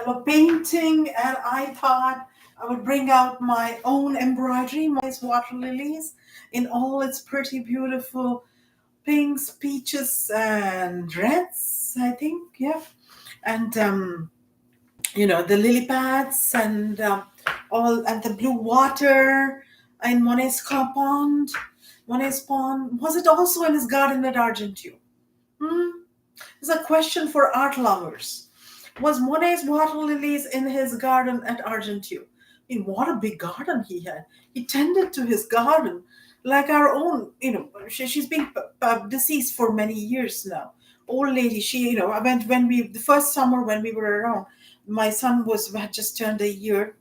a painting, and I thought I would bring out my own embroidery, my water lilies in all its pretty, beautiful pinks, peaches, and reds, I think, yeah. And the lily pads and all, and the blue water in Monet's pond. Monet's pond. Was it also in his garden at Argenteuil? Hmm? It's a question for art lovers. Was Monet's water lilies in his garden at Argenteuil? I mean, what a big garden he had. He tended to his garden like our own. She's been deceased for many years now. Old lady. I went when we the first summer when we were around. My son had just turned a year,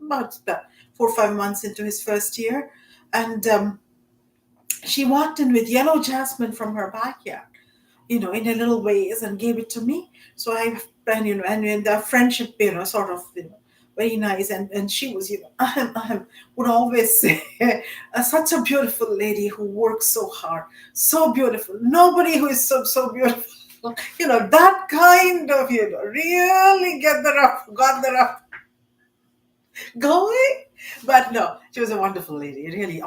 about 4 or 5 months into his first year, and she walked in with yellow jasmine from her backyard, in a little vase, and gave it to me. So and the friendship, sort of, very nice. And she was, would always say, such a beautiful lady who works so hard, so beautiful. Nobody who is so beautiful. That kind of, really got the rough going. But no, she was a wonderful lady, really.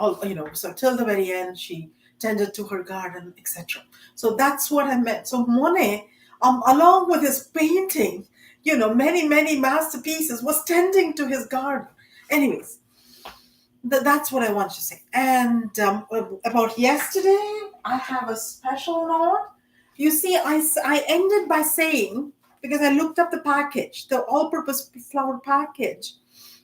So till the very end, she tended to her garden, etc. So that's what I meant. So Monet, along with his painting, many masterpieces, was tending to his garden. Anyways, that's what I want to say. And about yesterday, I have a special note. You see, I ended by saying, because I looked up the package, the all-purpose flower package,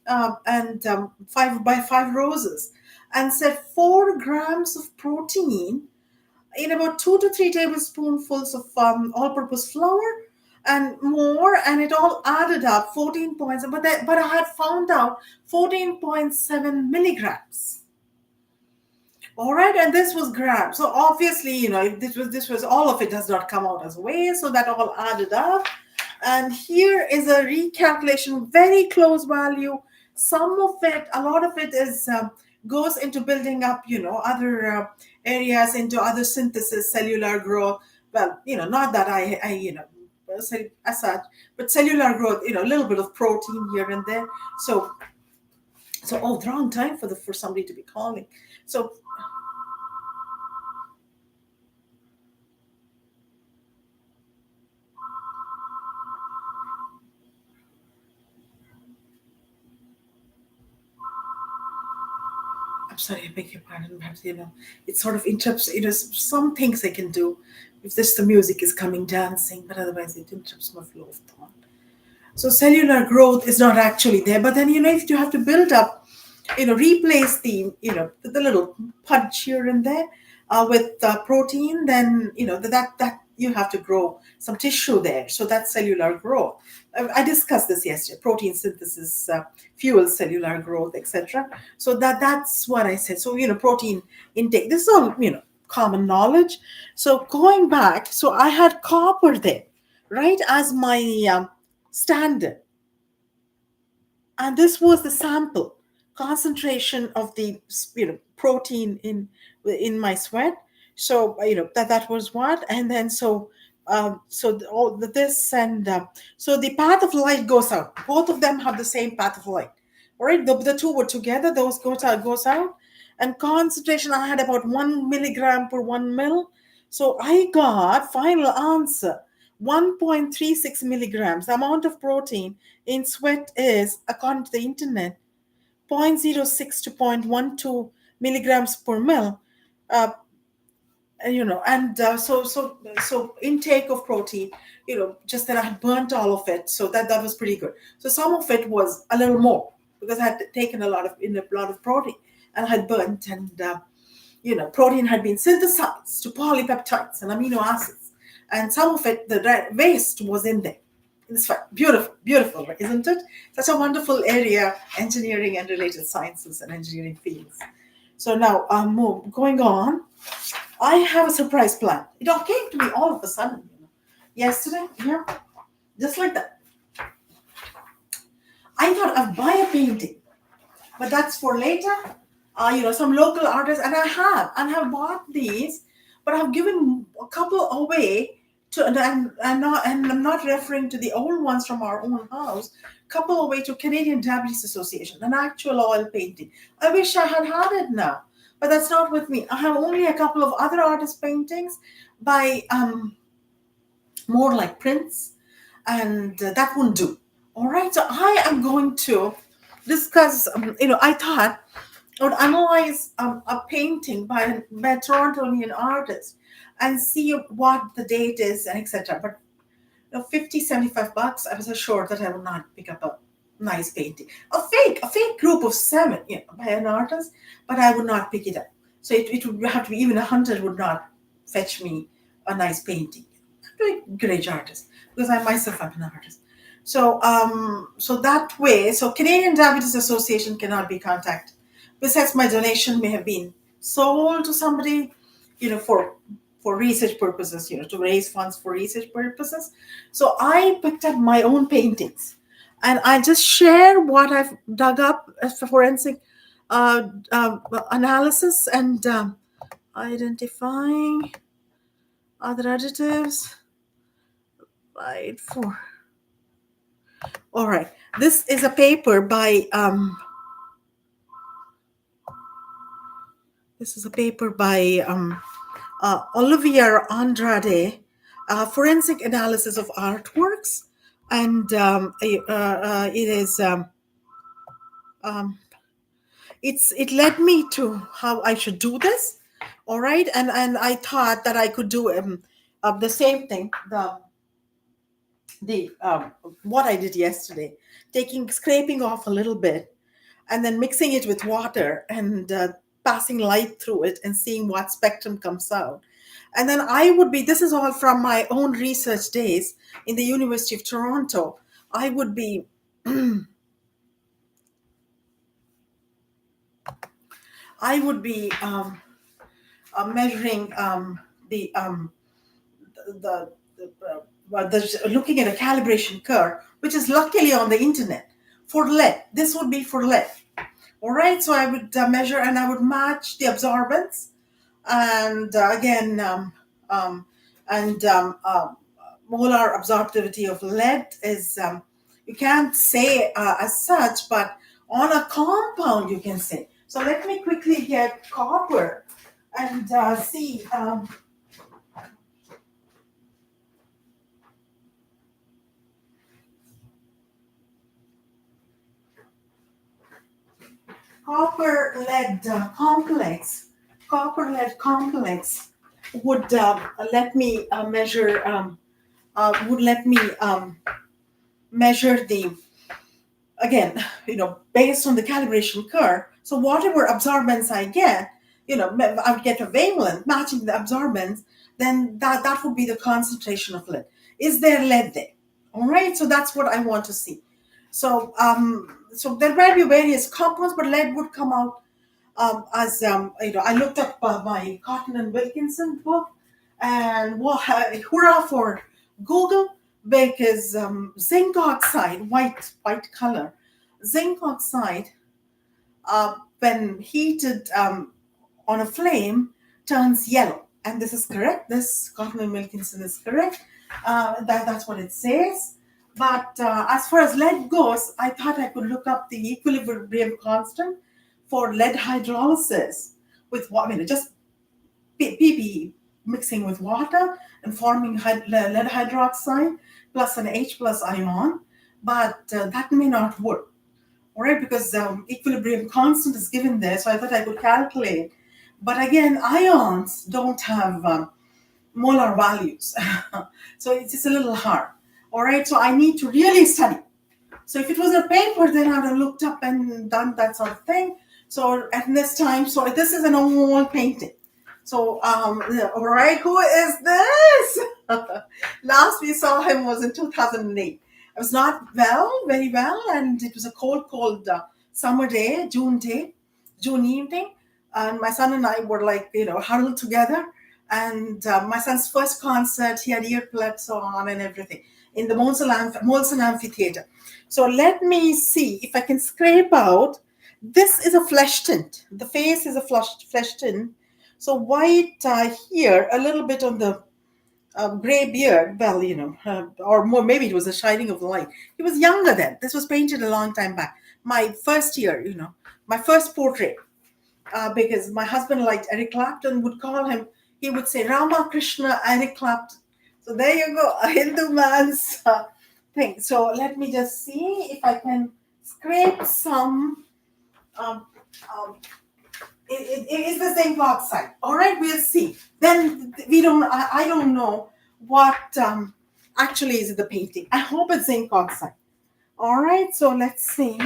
and 5 by 5 roses, and said 4 grams of protein in about 2 to 3 tablespoonfuls of all-purpose flour and more, and it all added up 14 points. But I had found out 14.7 milligrams. All right, and this was grams. So obviously, this was all of it does not come out as weight, so that all added up. And here is a recalculation, very close value. Some of it, a lot of it is goes into building up, other areas, into other synthesis, cellular growth. Well, not that as such, but cellular growth, a little bit of protein here and there. So, the wrong time for somebody to be calling. So I'm sorry, I beg your pardon, but it sort of interrupts. Some things I can do if this the music is coming dancing, but otherwise it interrupts my flow of thought. So cellular growth is not actually there, but then if you have to build up, replace the little punch here and there with protein, then that you have to grow some tissue there. So that's cellular growth. I discussed this yesterday. Protein synthesis fuels cellular growth, etc. So that's what I said. So protein intake. This is all common knowledge. So going back, so I had copper there, right, as my standard, and this was the sample concentration of the protein in my sweat. So that was what. And then this, and so the path of light goes out. Both of them have the same path of light. All right, the two were together. Those goes out. And concentration, I had about 1 milligram per 1 mil. So I got final answer 1.36 milligrams. The amount of protein in sweat is, according to the internet, zero point 0.06 to 0.12 milligrams per mil. Uh, and so intake of protein, just that I had burnt all of it, so that was pretty good. So some of it was a little more because I had taken a lot of protein and I had burnt, and protein had been synthesized to polypeptides and amino acids, and some of it, the waste was in there. It's fine. Beautiful, isn't it? Such a wonderful area, engineering and related sciences and engineering fields. So now, going on, I have a surprise plan. It all came to me all of a sudden, yesterday, just like that. I thought I'd buy a painting, but that's for later. Some local artists, and I have bought these, but I've given a couple away and I'm not referring to the old ones from our own house. Couple away to Canadian Diabetes Association, an actual oil painting. I wish I had had it now, but that's not with me. I have only a couple of other artist paintings by more like prints, and that won't do. All right, so I am going to discuss. I thought I would analyze a painting by a Torontonian artist and see what the date is and etc. But 50, $75, I was assured that I would not pick up a nice painting. A fake group of seven, by an artist, but I would not pick it up. So it would have to be even 100 would not fetch me a nice painting. I'm a great artist because I myself am an artist. So that way, so Canadian Diabetes Association cannot be contacted. Besides, my donation may have been sold to somebody, for research purposes, to raise funds for research purposes. So I picked up my own paintings, and I just share what I've dug up as for forensic analysis and identifying other adjectives. Right for. All right. This is a paper by Olivier Andrade, forensic analysis of artworks, and it is it led me to how I should do this. All right, and I thought that I could do the same thing. The what I did yesterday, scraping off a little bit and then mixing it with water and passing light through it and seeing what spectrum comes out. And then this is all from my own research days in the University of Toronto. I would be measuring looking at a calibration curve, which is luckily on the internet for lead. This would be for lead. All right, so I would measure and I would match the absorbance, and again, and molar absorptivity of lead is you can't say as such, but on a compound you can say. So let me quickly get copper and see. Copper lead complex would let me measure would let me measure the, again, based on the calibration curve. So whatever absorbance I get, I would get a wavelength matching the absorbance, then that would be the concentration of lead. Is there lead there? All right, so that's what I want to see. So there might be various compounds, but lead would come out as I looked up my Cotton and Wilkinson book, and hurrah for Google, because zinc oxide, white color, zinc oxide, when heated on a flame, turns yellow, and this is correct. This Cotton and Wilkinson is correct. That's what it says. But as far as lead goes, I thought I could look up the equilibrium constant for lead hydrolysis with just PP mixing with water and forming lead hydroxide plus an H plus ion, but that may not work. All right, because equilibrium constant is given there, so I thought I could calculate. But again, ions don't have molar values, so it's a little hard. All right, so I need to really study. So if it was a paper, then I would have looked up and done that sort of thing. So at this time, so this is an old painting. So, all right, who is this? Last we saw him was in 2008. I was not very well, and it was a cold summer day, June evening, and my son and I were huddled together. And my son's first concert, he had earplugs on and everything in the Molson Amphitheater. So let me see if I can scrape out. This is a flesh tint. The face is a flesh tint. So white here, a little bit on the gray beard. Well, or more, maybe it was the shining of the light. He was younger then. This was painted a long time back. My first year, my first portrait, because my husband liked Eric Clapton, would call him, he would say, Rama Krishna, Eric Clapton. So there you go, a Hindu man's thing. So let me just see if I can scrape some. Um, um, it is the zinc oxide. All right, we'll see. Then we don't. I don't know what actually is in the painting. I hope it's zinc oxide. All right, so let's see.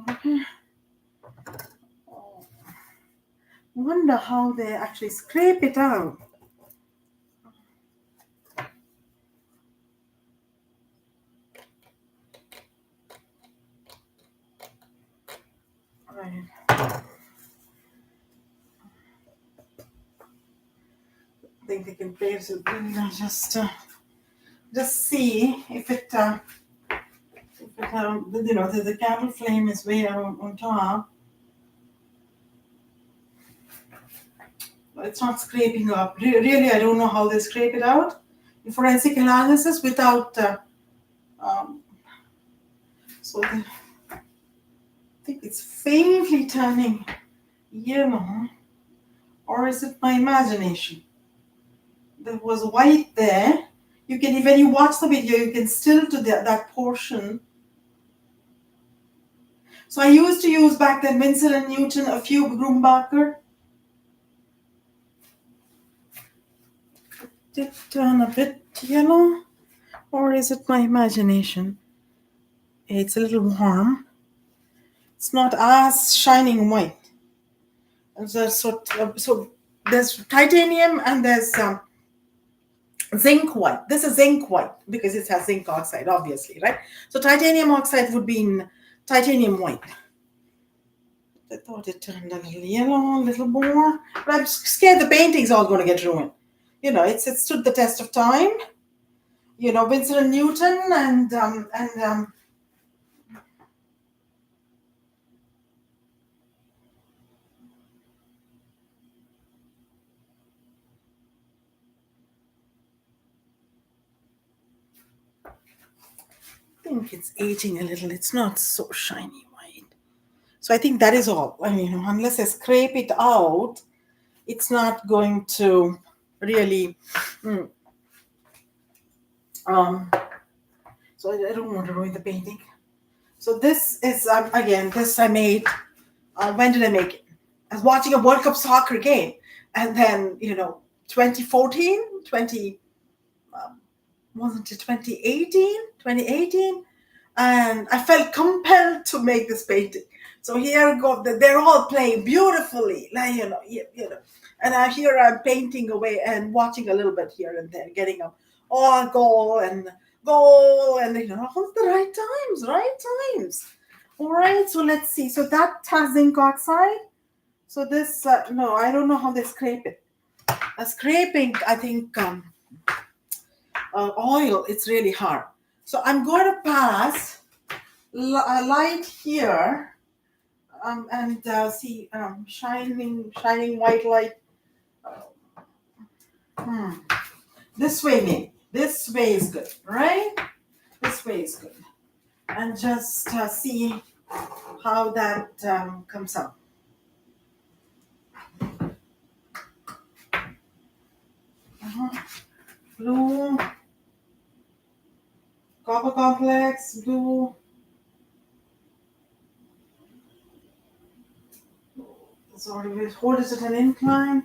Okay. Wonder how they actually scrape it out. Right. I think they can place it. Just see if it. The candle flame is way on top. It's not scraping up. Really, I don't know how they scrape it out. In forensic analysis without. Um, I think it's faintly turning yellow. Or is it my imagination? There was white there. You can, when you watch the video, you can still to that portion. So I used to use back then Winsor and Newton, a few Grumbacher. Did it turn a bit yellow? Or is it my imagination? It's a little warm. It's not as shining white. So there's titanium and there's zinc white. This is zinc white because it has zinc oxide, obviously, right? So titanium oxide would be in titanium white. I thought it turned a little yellow, a little more, but I'm scared the painting's all going to get ruined. It stood the test of time. Winsor and Newton and I think it's aging a little. It's not so shiny white. So I think that is all. I mean, unless I scrape it out, it's not going to really. So I don't want to ruin the painting. So this is again. This I made. When did I make it? I was watching a World Cup soccer game, and then 2014, 20 wasn't it 2018, and I felt compelled to make this painting. So here we go. They're all playing beautifully, like, and here I'm painting away and watching a little bit here and there, getting a goal and all the right times, right times. All right, so let's see. So that has zinc oxide. So this, no, I don't know how they scrape it. Scraping, I think, oil, it's really hard. So I'm going to pass a light here and see shining white light. This way, maybe. This way is good, right? This way is good. And just see how that comes out. Blue, copper complex, blue. Sorry, we'll hold it at an incline.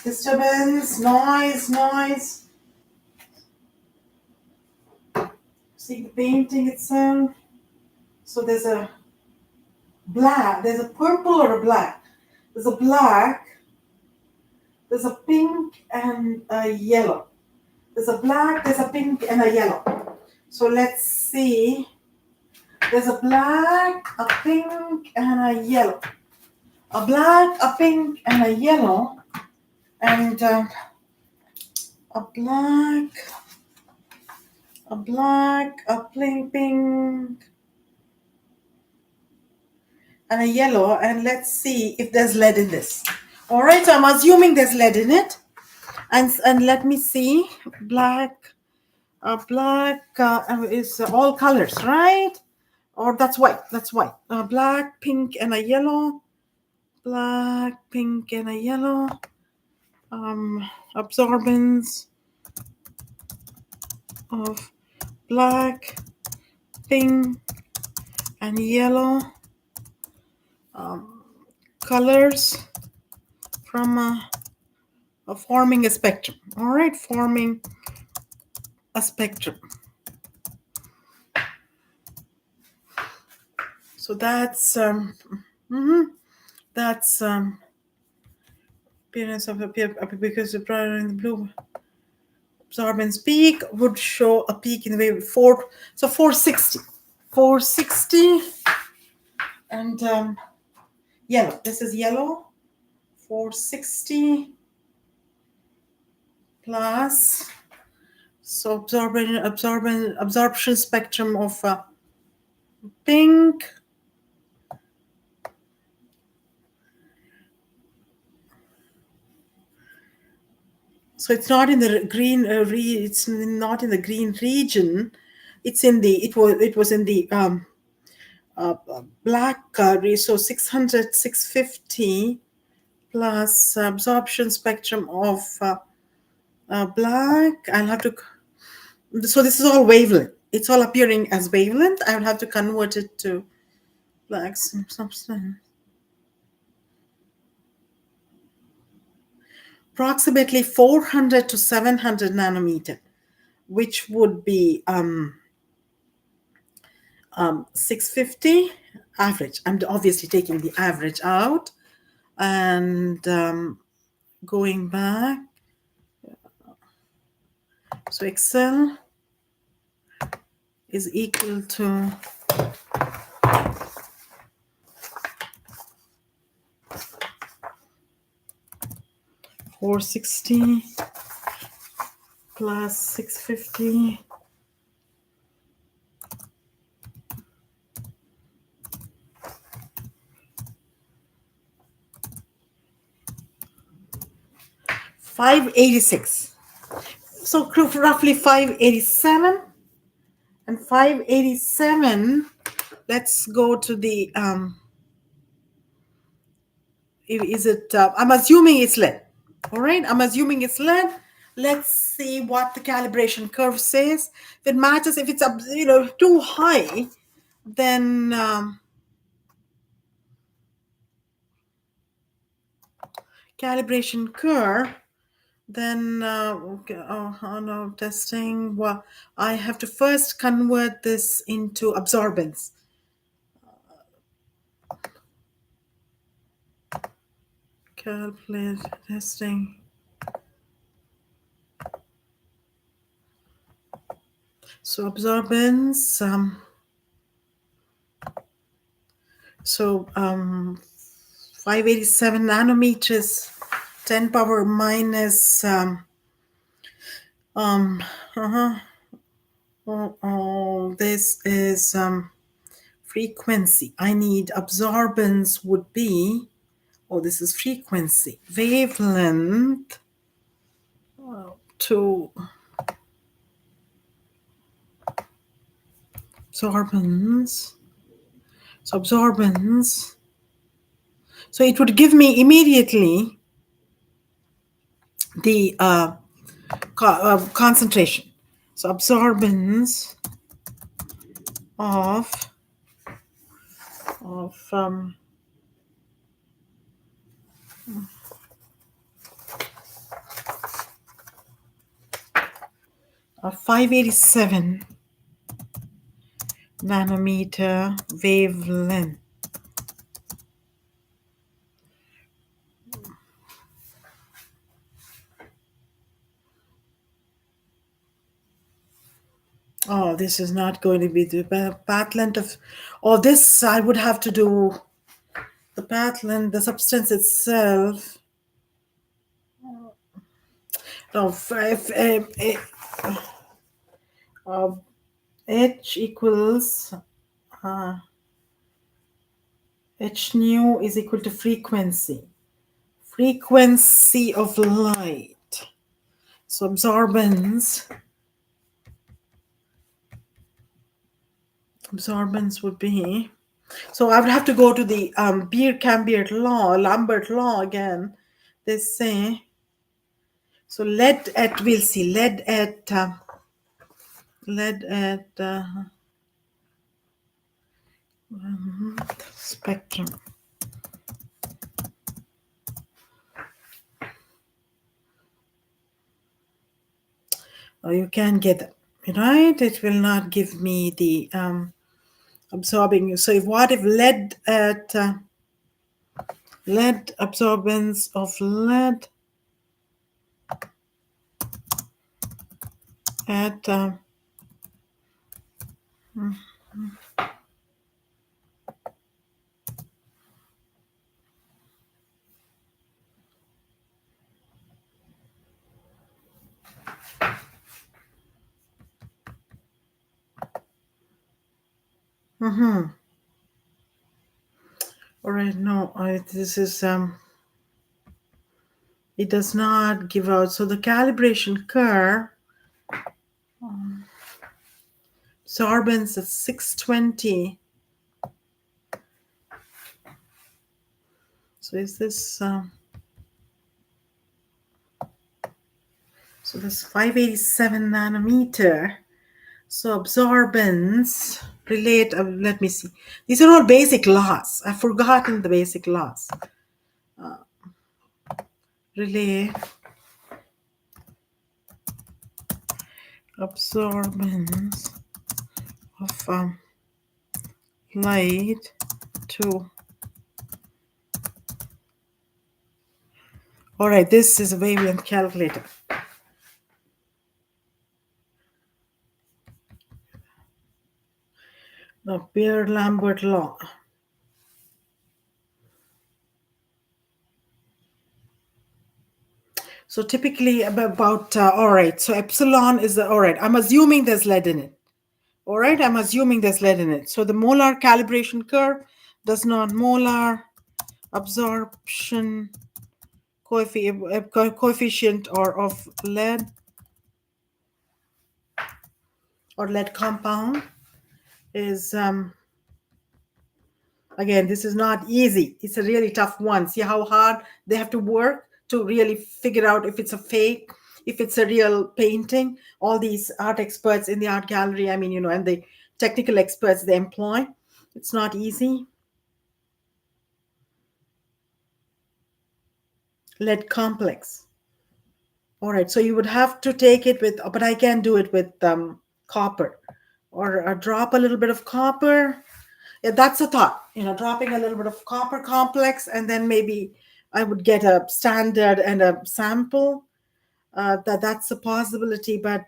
Disturbance, noise. See the painting itself. So there's a black, there's a purple or a black. There's a black, there's a pink and a yellow. There's a black, there's a pink and a yellow. So let's see There's a black, a pink, and a yellow. A black, a pink, and a yellow, and a black, a pink, and a yellow. And let's see if there's lead in this. All right, so I'm assuming there's lead in it, and let me see. Black, black is all colors, right? Or that's white. That's white. Black, pink, and a yellow. Black, pink, and a yellow. Absorbance of black, pink, and yellow colors from forming a spectrum. All right, forming a spectrum. So that's that's appearance of because the brighter in the blue absorbance peak would show a peak in the wave 4. So 460, 460, and yellow. This is yellow. 460 plus. So absorption spectrum of pink. So it's not in the green. It's not in the green region. It's in the. It was in the black. So 600, 650 plus absorption spectrum of black. I'll have to. So this is all wavelength. It's all appearing as wavelength. I will have to convert it to black substance. Approximately 400 to 700 nanometer, which would be 650 average. I'm obviously taking the average out and going back. So Excel is equal to 460 plus 650 . 586. So roughly 587. And 587, let's go to the, is it, I'm assuming it's lead. All right, I'm assuming it's lead. Let's see what the calibration curve says. If it matches, if it's too high, then calibration curve, then okay, oh no, testing. Well, I have to first convert this into absorbance. Calculate testing. So absorbance. So 587 nanometers, 10 power minus this is frequency. I need absorbance would be, this is frequency, wavelength to absorbance. So absorbance. So it would give me immediately the concentration. So absorbance of 587 nanometer wavelength. Oh, this is not going to be the path length of. Oh, this I would have to do the path length, the substance itself. No, uh, H equals uh, H nu is equal to frequency. Frequency of light. So absorbance would be. So I would have to go to the Beer-Cambert law, Lambert law again. They say so. We'll see lead at spectrum. Oh, you can get it right. It will not give me the absorbing. So if lead absorbance of lead at all right, no, this is it does not give out. So the calibration curve absorbance at 620. So is this so this 587 nanometer. So absorbance relate. Let me see. These are all basic laws. I've forgotten the basic laws. Relay absorbance of light to. All right, this is a wavelength calculator. The Beer-Lambert law. So typically about all right. So epsilon is the all right. I'm assuming there's lead in it. All right, I'm assuming there's lead in it. So the molar calibration curve does not molar absorption coefficient or of lead or lead compound is again, this is not easy. It's a really tough one. See how hard they have to work to really figure out if it's a fake, if it's a real painting. All these art experts in the art gallery, I mean, and the technical experts they employ. It's not easy. Lead complex. All right, so you would have to take it with, but I can do it with copper or drop a little bit of copper. Yeah, that's a thought, dropping a little bit of copper complex, and then maybe I would get a standard and a sample. That's a possibility, but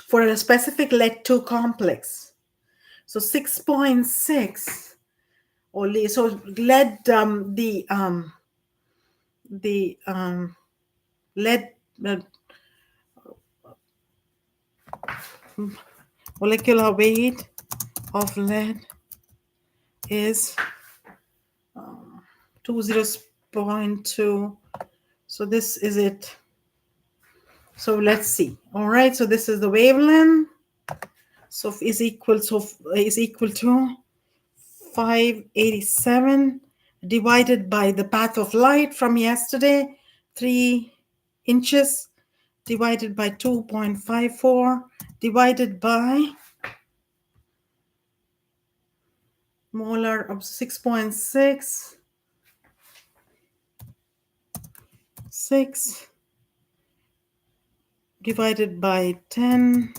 for a specific lead 2 complex, so 6.6 only. So lead, the lead molecular weight of lead is 20.2. So this is it. So let's see. All right. So this is the wavelength. So is equal to 587 divided by the path of light from yesterday, 3 inches divided by 2.54 divided by molar of 6.6 6 divided by 10,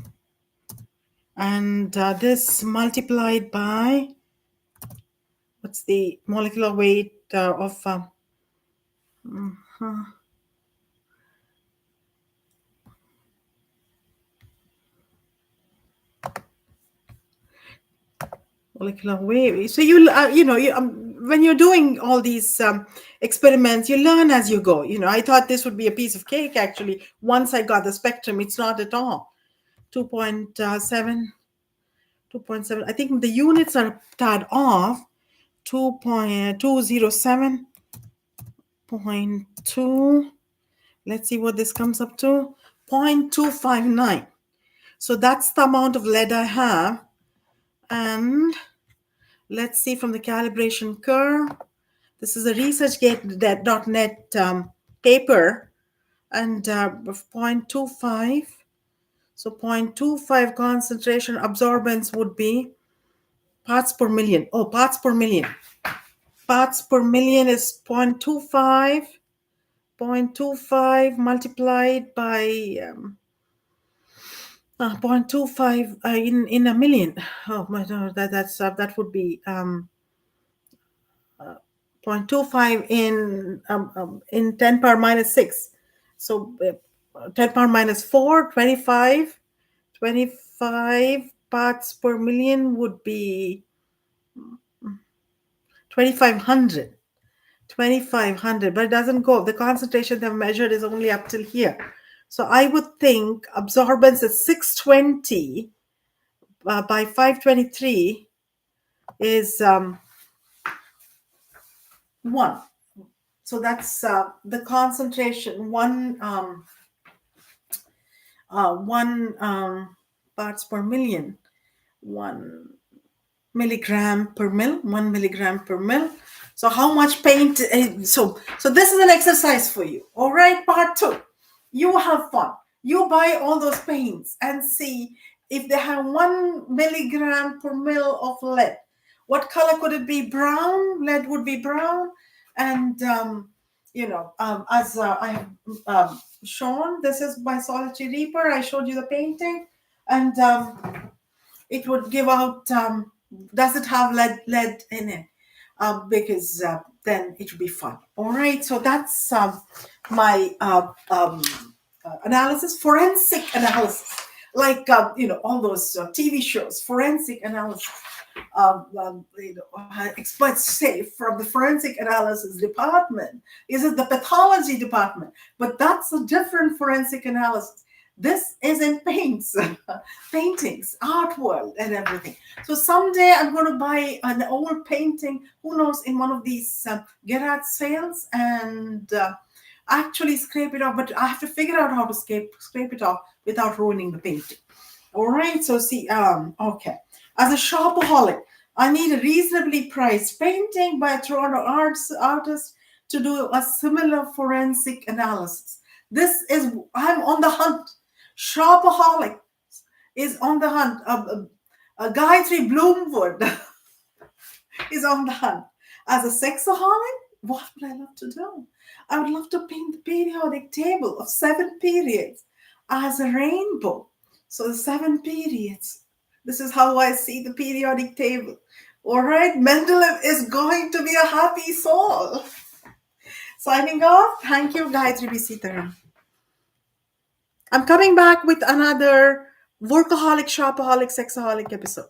and this multiplied by what's the molecular weight of molecular wave. So when you're doing all these experiments, you learn as you go. I thought this would be a piece of cake. Actually, once I got the spectrum, it's not at all. 2.7, 2.7. I think the units are a tad off. 2.207.2. Let's see what this comes up to. 0.259. So that's the amount of lead I have. And let's see from the calibration curve. This is a ResearchGate.net paper, and 0.25. So 0.25 concentration absorbance would be parts per million. Oh, parts per million. Parts per million is 0.25. 0.25 multiplied by 0.25 in a million. Oh my God, that would be 0.25 in 10 power minus 6. So 10 power minus 4, 25 parts per million would be 2500. 2500, but it doesn't go. The concentration they've measured is only up till here. So I would think absorbance at 620 by 523 is 1. So that's the concentration, one parts per million, 1 milligram per mil, 1 milligram per mil. So how much paint? So this is an exercise for you. All right, part 2. You have fun. You buy all those paints and see if they have 1 milligram per mil of lead. What color could it be? Brown. Lead would be brown. And as I have shown, this is by Solitary Reaper. I showed you the painting, and it would give out. Does it have lead in it? Because then it would be fun. All right. So that's my analysis, forensic analysis, like all those TV shows, forensic analysis. Experts say from the forensic analysis department. Is it the pathology department? But that's a different forensic analysis. This is in paints, paintings, art world, and everything. So someday I'm going to buy an old painting, who knows, in one of these garage sales, and actually scrape it off. But I have to figure out how to scrape it off without ruining the painting. All right. So see, okay. As a shopaholic, I need a reasonably priced painting by a Toronto artist to do a similar forensic analysis. I'm on the hunt. Shopaholic is on the hunt. Gayatri Bloomwood is on the hunt. As a sexaholic, what would I love to do? I would love to paint the periodic table of 7 periods as a rainbow. So the 7 periods. This is how I see the periodic table. All right, Mendeleev is going to be a happy soul. Signing off. Thank you, Gayatri B. Sitaram. I'm coming back with another workaholic, shopaholic, sexaholic episode.